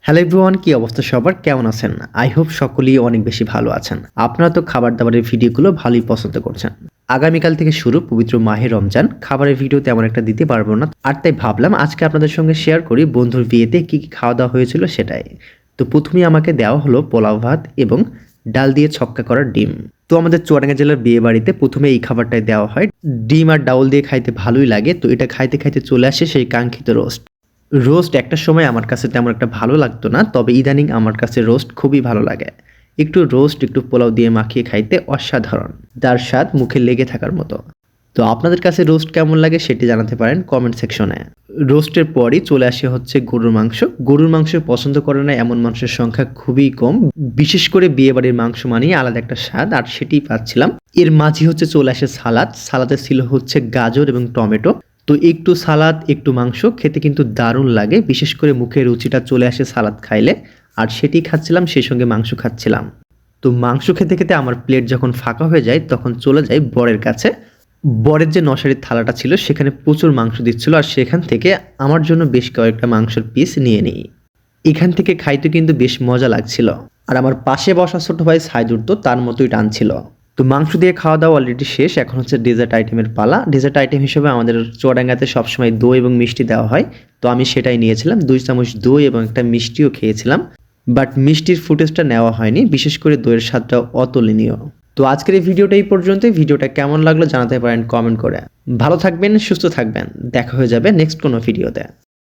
Hello everyone, কি অবস্থা সবার? কেমন আছেন? আই হোপ সকলেই অনেক বেশি ভালো আছেন। আপনারা তো খাবার দাবারের ভিডিওগুলো ভালোই পছন্দ করছেন। আগামীকাল থেকে শুরু পবিত্র মাহে রমজান। খাবারের ভিডিও তেমন একটা দিতে পারবো না, আর তাই ভাবলাম আজকে আপনাদের সঙ্গে শেয়ার করি বন্ধুর বিয়েতে কি কি খাওয়া দাওয়া হয়েছিল সেটাই। তো প্রথমেই আমাকে দেওয়া হলো পোলাও ভাত এবং ডাল দিয়ে ছক্কা করা ডিম। তো আমাদের চুয়াডাঙ্গা জেলার বিয়ে বাড়িতে প্রথমে এই খাবারটাই দেওয়া হয়। ডিম আর ডাউল দিয়ে খাইতে ভালোই লাগে। তো এটা খাইতে খাইতে চলে আসে সেই কাঙ্ক্ষিত রোস্ট। রোস্ট একটা সময় আমার কাছে তেমন একটা ভালো লাগতো না, তবে ইদানিং আমার কাছে রোস্ট খুবই ভালো লাগে। একটু রোস্ট একটু পোলাও দিয়ে মাখিয়ে খাইতে অসাধারণ, যার স্বাদ মুখে লেগে থাকার মতো। তো আপনাদের কাছে রোস্ট কেমন লাগে সেটি জানাতে পারেন কমেন্ট সেকশনে। রোস্টের পরই চলে আসে হচ্ছে গরুর মাংস। গরুর মাংস পছন্দ করে না এমন মানুষের সংখ্যা খুবই কম। বিশেষ করে বিয়েবাড়ির মাংস মানেই আলাদা একটা স্বাদ, আর সেটিই পাচ্ছিলাম। এর মাঝে হচ্ছে চলে আসে সালাদ। সালাদে ছিল হচ্ছে গাজর এবং টমেটো। তো একটু সালাদ একটু মাংস খেতে কিন্তু দারুণ লাগে, বিশেষ করে মুখে রুচিটা চলে আসে সালাদ খাইলে। আর সেটি খাচ্ছিলাম, সেই সঙ্গে মাংস খাচ্ছিলাম। তো মাংস খেতে খেতে আমার প্লেট যখন ফাঁকা হয়ে যায় তখন চলে যাই বরের কাছে। বরের যে নশারির থালাটা ছিল সেখানে প্রচুর মাংস দিচ্ছিল, আর সেখান থেকে আমার জন্য বেশ কয়েকটা মাংসের পিস নিয়ে নিই। এখান থেকে খাইতে কিন্তু বেশ মজা লাগছিল। আর আমার পাশে বসা ছোট ভাই সাইদুর তো তার মতোই টানছিল। তো মাংস দিয়ে খাওয়া দাওয়া অলরেডি শেষ, এখন হচ্ছে ডেজার্ট আইটেমের পালা। ডেজার্ট আইটেম হিসেবে আমাদের চুয়াডাঙ্গাতে সবসময় দই এবং মিষ্টি দেওয়া হয়। তো আমি সেটাই নিয়েছিলাম, 2 চামচ দই এবং একটা মিষ্টিও খেয়েছিলাম। বাট মিষ্টির ফুটেজটা নেওয়া হয়নি, বিশেষ করে দইয়ের স্বাদটা অতুলনীয়। তো আজকের এই ভিডিওটা এই পর্যন্তই। ভিডিওটা কেমন লাগলো জানাতে পারেন কমেন্ট করে। ভালো থাকবেন, সুস্থ থাকবেন, দেখা হয়ে যাবে নেক্সট কোনো ভিডিওতে।